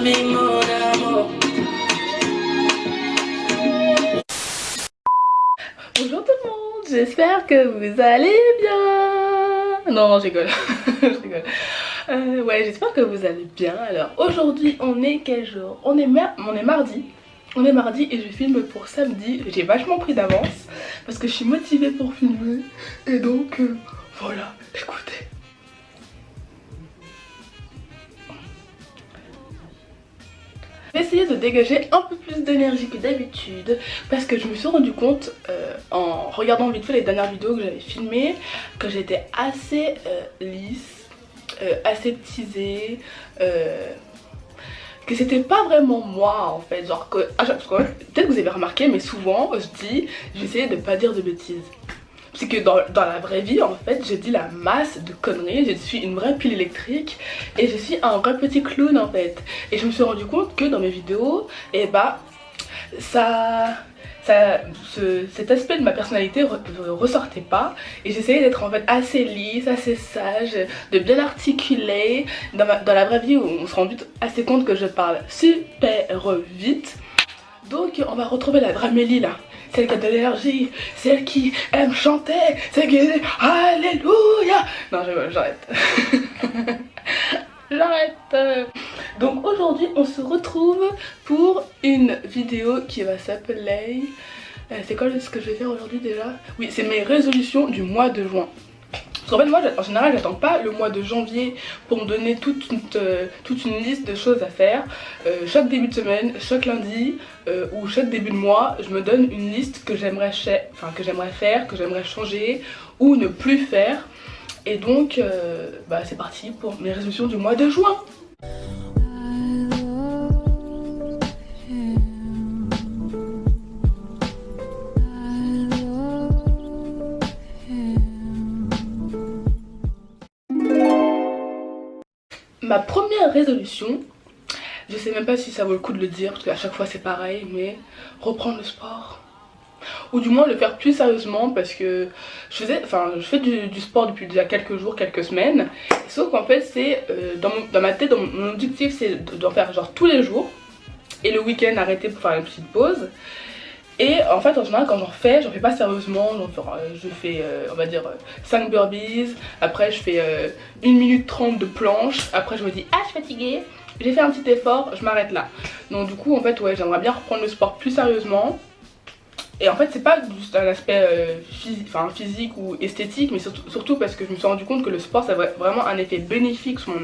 avec mon amour. Bonjour tout le monde, j'espère que vous allez bien. Non, je rigole, je rigole. Ouais, j'espère que vous allez bien. Alors aujourd'hui, on est quel jour? On est mardi. On est mardi et je filme pour samedi. J'ai vachement pris d'avance parce que je suis motivée pour filmer. Et donc, voilà, écoutez. Je vais essayer de dégager un peu plus d'énergie que d'habitude parce que je me suis rendu compte en regardant vite fait les dernières vidéos que j'avais filmées que j'étais assez lisse, assez teasée, que c'était pas vraiment moi en fait, genre que peut-être que vous avez remarqué mais souvent je dis, j'essayais de pas dire de bêtises. Parce que dans la vraie vie en fait je dis la masse de conneries, je suis une vraie pile électrique et je suis un vrai petit clown en fait. Et je me suis rendu compte que dans mes vidéos, et bah cet aspect de ma personnalité ressortait pas et j'essayais d'être en fait assez lisse, assez sage, de bien articuler. Dans la vraie vie on se rend vite assez compte que je parle super vite. Donc on va retrouver la vraie Mélie là, celle qui a de l'énergie, celle qui aime chanter, celle qui dit Alléluia. Non j'arrête. J'arrête. Donc aujourd'hui on se retrouve pour une vidéo qui va s'appeler... c'est quoi ce que je vais faire aujourd'hui déjà? Oui, c'est mes résolutions du mois de juin. Parce qu'en fait moi en général j'attends pas le mois de janvier pour me donner toute une liste de choses à faire. Chaque début de semaine, chaque lundi ou chaque début de mois je me donne une liste que j'aimerais faire, que j'aimerais changer ou ne plus faire. Et donc c'est parti pour mes résolutions du mois de juin. Ma première résolution, je sais même pas si ça vaut le coup de le dire parce qu'à chaque fois c'est pareil, mais reprendre le sport. Ou du moins le faire plus sérieusement parce que je fais du sport depuis déjà quelques jours, quelques semaines. Sauf qu'en fait c'est dans ma tête, mon objectif c'est d'en faire genre tous les jours. Et le week-end arrêter pour faire une petite pause. Et en fait en général quand j'en fais pas sérieusement, je fais on va dire 5 burpees, après je fais 1 minute 30 de planche, après je me dis ah je suis fatiguée, j'ai fait un petit effort, je m'arrête là. Donc du coup en fait ouais j'aimerais bien reprendre le sport plus sérieusement. Et en fait c'est pas juste un aspect physique ou esthétique, mais surtout parce que je me suis rendu compte que le sport ça a vraiment un effet bénéfique sur mon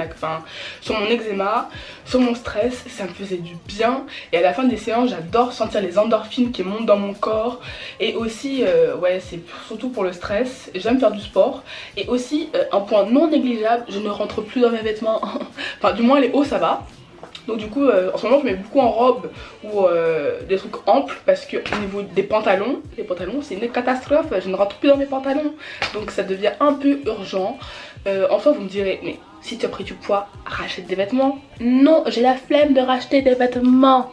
eczéma, sur mon stress, ça me faisait du bien. Et à la fin des séances j'adore sentir les endorphines qui montent dans mon corps. Et aussi ouais c'est surtout pour le stress, j'aime faire du sport. Et aussi un point non négligeable, je ne rentre plus dans mes vêtements, enfin du moins les hauts ça va. Donc du coup en ce moment je mets beaucoup en robe ou des trucs amples parce que au niveau des pantalons, les pantalons c'est une catastrophe, je ne rentre plus dans mes pantalons. Donc ça devient un peu urgent. Enfin vous me direz mais si tu as pris du poids, rachète des vêtements. Non, j'ai la flemme de racheter des vêtements.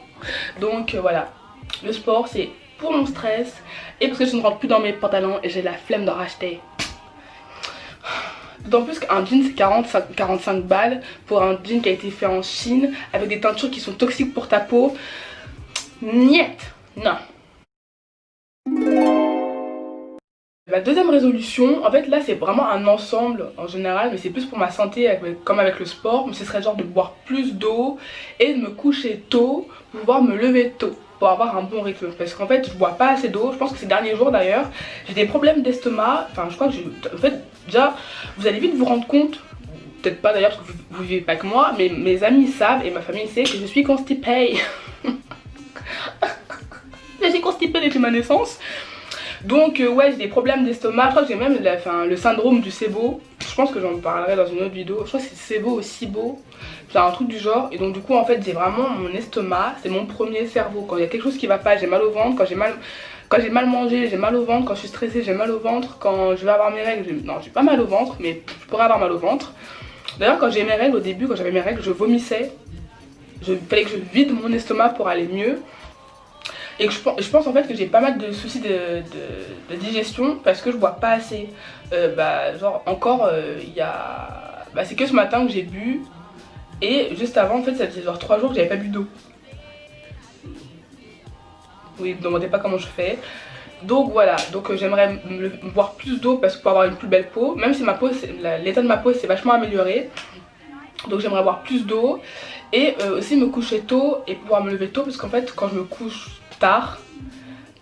Donc voilà, le sport c'est pour mon stress et parce que je ne rentre plus dans mes pantalons et j'ai la flemme de racheter. D'autant plus qu'un jean c'est 45 balles pour un jean qui a été fait en Chine avec des teintures qui sont toxiques pour ta peau. Niet, non. Ma deuxième résolution, en fait là c'est vraiment un ensemble en général, mais c'est plus pour ma santé comme avec le sport, mais ce serait genre de boire plus d'eau et de me coucher tôt pour pouvoir me lever tôt, pour avoir un bon rythme. Parce qu'en fait je bois pas assez d'eau, je pense que ces derniers jours d'ailleurs j'ai des problèmes d'estomac, enfin je crois que en fait déjà vous allez vite vous rendre compte, peut-être pas d'ailleurs parce que vous vivez pas que moi, mais mes amis savent et ma famille sait que je suis constipée. Je suis constipée depuis ma naissance. Donc ouais j'ai des problèmes d'estomac, je crois que j'ai même le syndrome du SIBO. Je pense que j'en parlerai dans une autre vidéo, je crois que c'est SIBO ou SIBO, c'est un truc du genre. Et donc du coup en fait j'ai vraiment mon estomac, c'est mon premier cerveau. Quand il y a quelque chose qui va pas, j'ai mal au ventre, quand j'ai mal mangé, j'ai mal au ventre, quand je suis stressée j'ai mal au ventre, quand je vais avoir mes règles, non j'ai pas mal au ventre mais je pourrais avoir mal au ventre. D'ailleurs quand j'ai mes règles, au début quand j'avais mes règles je vomissais, il fallait que je vide mon estomac pour aller mieux. Et que je pense en fait que j'ai pas mal de soucis de digestion parce que je bois pas assez. Genre encore il y a... c'est que ce matin que j'ai bu Et juste avant, en fait, ça faisait genre 3 jours que j'avais pas bu d'eau. Oui, ne me demandez pas comment je fais. Donc voilà, donc j'aimerais boire plus d'eau parce que pour avoir une plus belle peau. Même si ma peau, l'état de ma peau s'est vachement amélioré. Donc j'aimerais boire plus d'eau. Et aussi me coucher tôt et pouvoir me lever tôt. Parce qu'en fait, quand je me couche tard,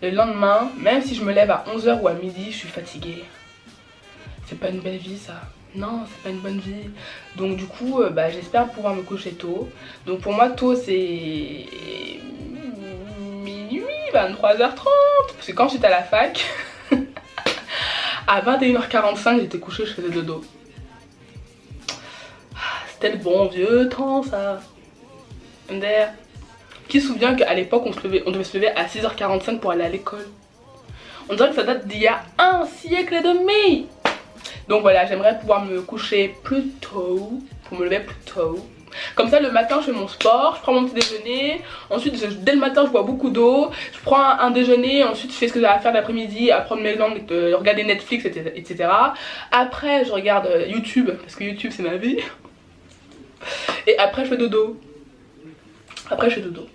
le lendemain, même si je me lève à 11 h ou à midi, je suis fatiguée. C'est pas une belle vie ça. Non, c'est pas une bonne vie. Donc du coup, j'espère pouvoir me coucher tôt. Donc pour moi, tôt c'est minuit, 23h30. Parce que quand j'étais à la fac, à 21h45, j'étais couchée, je faisais dodo. C'était le bon vieux temps ça. MDR. Qui se souvient qu'à l'époque, on devait se lever à 6h45 pour aller à l'école. On dirait que ça date d'il y a un siècle et demi. Donc voilà, j'aimerais pouvoir me coucher plus tôt, pour me lever plus tôt. Comme ça le matin je fais mon sport, je prends mon petit déjeuner, ensuite dès le matin je bois beaucoup d'eau, je prends un déjeuner, ensuite je fais ce que j'ai à faire l'après-midi, à prendre mes langues, regarder Netflix, etc. Après je regarde YouTube, parce que YouTube c'est ma vie. Et après je fais dodo. Après je fais dodo.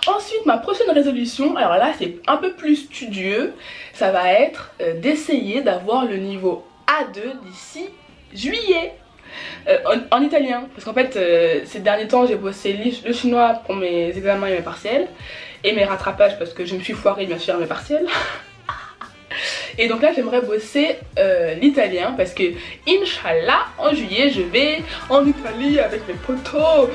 Ensuite, ma prochaine résolution, alors là c'est un peu plus studieux, ça va être d'essayer d'avoir le niveau A2 d'ici juillet en italien. Parce qu'en fait, ces derniers temps j'ai bossé le chinois pour mes examens et mes partiels et mes rattrapages parce que je me suis foirée bien sûr à mes partiels. Et donc là j'aimerais bosser l'italien parce que Inch'Allah en juillet je vais en Italie avec mes potos.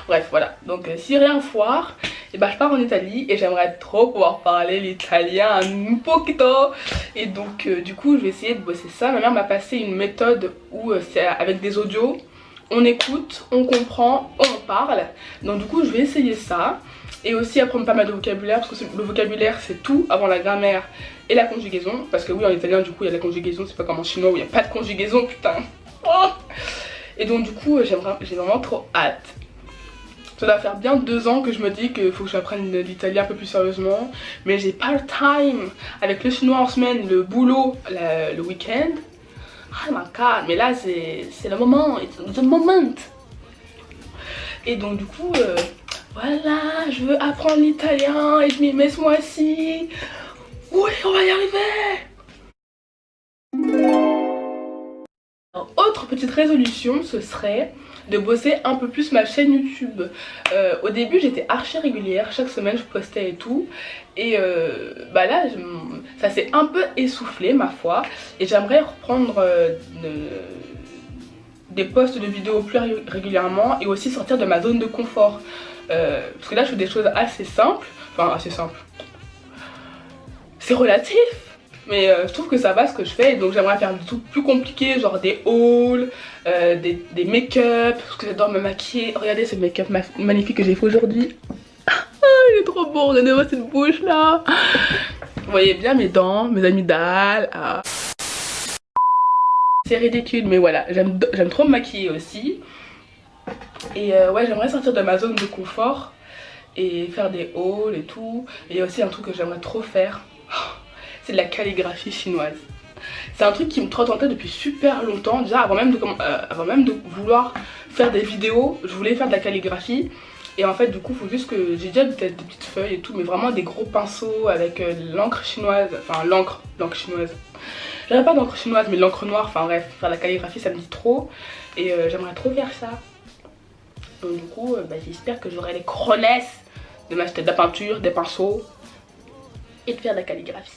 Bref voilà, donc si rien foire, et je pars en Italie et j'aimerais trop pouvoir parler l'italien un poquito. Et donc du coup je vais essayer de bosser ça. Ma mère m'a passé une méthode où c'est avec des audios, on écoute, on comprend, on parle. Donc du coup je vais essayer ça. Et aussi apprendre pas mal de vocabulaire, parce que le vocabulaire c'est tout avant la grammaire et la conjugaison. Parce que oui, en italien du coup il y a la conjugaison, c'est pas comme en chinois où il n'y a pas de conjugaison, putain. Oh, et donc du coup j'ai vraiment trop hâte. Ça doit faire bien 2 ans que je me dis qu'il faut que j'apprenne l'italien un peu plus sérieusement. Mais j'ai pas le time. Avec le chinois en semaine, le boulot le week-end. Oh my god, mais là c'est le moment, it's the moment. Et donc du coup... voilà, je veux apprendre l'italien et je m'y mets ce mois-ci. Oui, on va y arriver. Alors, autre petite résolution, ce serait de bosser un peu plus ma chaîne YouTube. Au début, j'étais archi régulière, chaque semaine je postais et tout. Et là, ça s'est un peu essoufflé ma foi. Et j'aimerais reprendre... des posts de vidéos plus régulièrement et aussi sortir de ma zone de confort. Parce que là je fais des choses assez simples, enfin assez simples, c'est relatif, mais je trouve que ça va ce que je fais. Et donc j'aimerais faire des trucs plus compliqués, genre des hauls, des make-up, parce que j'adore me maquiller. Regardez ce make-up magnifique que j'ai fait aujourd'hui. Il est trop beau, regardez-moi cette bouche là. Vous voyez bien mes dents, mes amygdales. C'est ridicule mais voilà, j'aime trop me maquiller aussi. Et ouais, j'aimerais sortir de ma zone de confort et faire des hauls et tout. Et il y a aussi un truc que j'aimerais trop faire, c'est de la calligraphie chinoise. C'est un truc qui me trotte en tête depuis super longtemps. Déjà avant même de vouloir faire des vidéos, je voulais faire de la calligraphie. Et en fait du coup il faut juste que j'ai déjà des petites feuilles et tout, mais vraiment des gros pinceaux avec l'encre chinoise, enfin l'encre chinoise. J'aurais pas d'encre chinoise mais l'encre noire, enfin bref, faire la calligraphie ça me dit trop. Et j'aimerais trop faire ça. Donc du coup j'espère que j'aurai les chronesses de m'acheter de la peinture, des pinceaux et de faire de la calligraphie.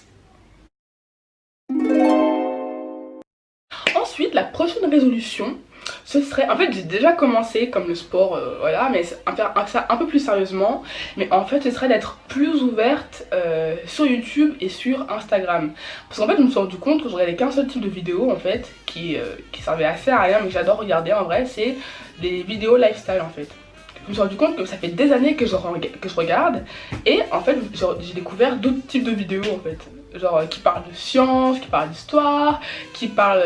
Ensuite la prochaine résolution, ce serait, en fait j'ai déjà commencé comme le sport, voilà, mais faire ça un peu plus sérieusement. Mais en fait ce serait d'être plus ouverte sur YouTube et sur Instagram. Parce qu'en fait je me suis rendu compte que je regardais qu'un seul type de vidéo en fait, qui servait assez à rien mais que j'adore regarder en vrai, c'est des vidéos lifestyle en fait. Je me suis rendu compte que ça fait des années que je regarde. Et en fait j'ai découvert d'autres types de vidéos en fait. Genre qui parlent de science, qui parlent d'histoire, qui parlent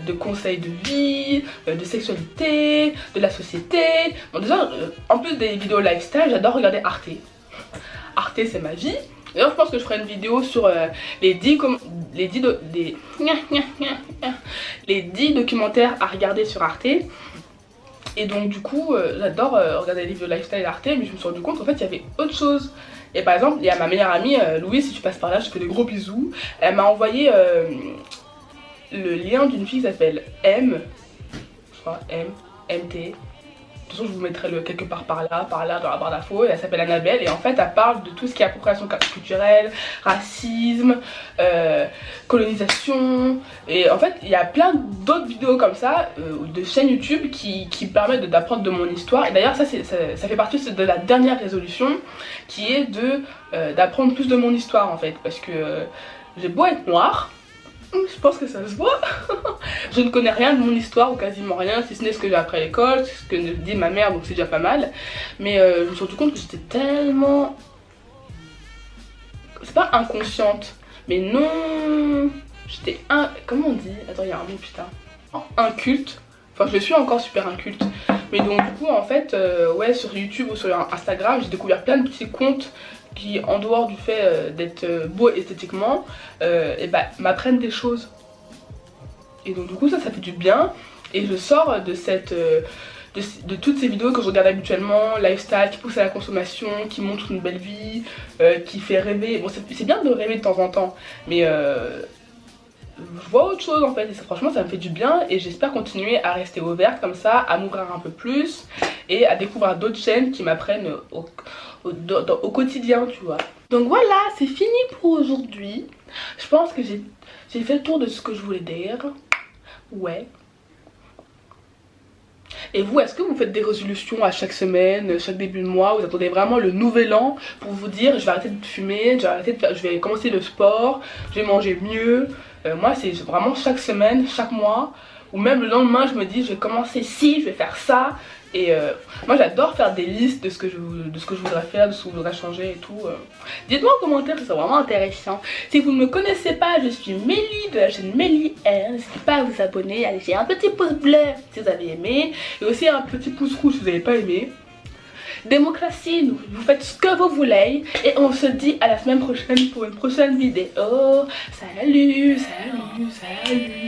de conseils de vie, de sexualité, de la société. Bon déjà, en plus des vidéos lifestyle, j'adore regarder Arte. Arte c'est ma vie. D'ailleurs je pense que je ferai une vidéo sur les 10 documentaires à regarder sur Arte. Et donc du coup j'adore regarder les livres de lifestyle Arte, mais je me suis rendu compte qu'en fait il y avait autre chose. Et par exemple il y a ma meilleure amie Louise, si tu passes par là je te fais des gros bisous. Elle m'a envoyé le lien d'une fille qui s'appelle M, je crois MT. De toute façon je vous mettrai le quelque part par là dans la barre d'infos. Elle s'appelle Annabelle et en fait elle parle de tout ce qui est appropriation culturelle, racisme, colonisation. Et en fait il y a plein d'autres vidéos comme ça, de chaînes YouTube qui permettent d'apprendre de mon histoire. Et d'ailleurs ça fait partie de la dernière résolution qui est d'apprendre plus de mon histoire en fait. Parce que j'ai beau être noire, je pense que ça se voit. Je ne connais rien de mon histoire ou quasiment rien, si ce n'est ce que j'ai appris à l'école, ce que dit ma mère, donc c'est déjà pas mal. Mais je me suis rendu compte que j'étais tellement... C'est pas inconsciente, mais non... J'étais comment on dit? Attends, il y a un mot putain. Inculte. Enfin je le suis encore super inculte. Mais donc du coup en fait, ouais, sur YouTube ou sur Instagram, j'ai découvert plein de petits comptes qui, en dehors du fait d'être beau esthétiquement, et bah, m'apprennent des choses. Et donc du coup ça fait du bien. Et je sors de toutes ces vidéos que je regarde habituellement, lifestyle, qui pousse à la consommation, qui montre une belle vie, qui fait rêver. Bon c'est bien de rêver de temps en temps, mais je vois autre chose en fait. Et ça, franchement ça me fait du bien. Et j'espère continuer à rester ouverte comme ça, à m'ouvrir un peu plus et à découvrir d'autres chaînes qui m'apprennent au quotidien, tu vois. Donc voilà, c'est fini pour aujourd'hui. Je pense que j'ai fait le tour de ce que je voulais dire. Ouais. Et vous, est-ce que vous faites des résolutions à chaque semaine, chaque début de mois? Vous attendez vraiment le nouvel an pour vous dire je vais arrêter de fumer, je vais commencer le sport, je vais manger mieux. Moi c'est vraiment chaque semaine, chaque mois, ou même le lendemain je me dis je vais commencer ci, je vais faire ça. Et moi j'adore faire des listes de ce que je voudrais faire, de ce que je voudrais changer et tout. Dites-moi en commentaire, c'est vraiment intéressant. Si vous ne me connaissez pas, je suis Mélie de la chaîne Mélie R. N'hésitez pas à vous abonner, à laisser un petit pouce bleu si vous avez aimé, et aussi un petit pouce rouge si vous n'avez pas aimé. Démocratie, vous faites ce que vous voulez, et on se dit à la semaine prochaine pour une prochaine vidéo. Salut, salut, salut.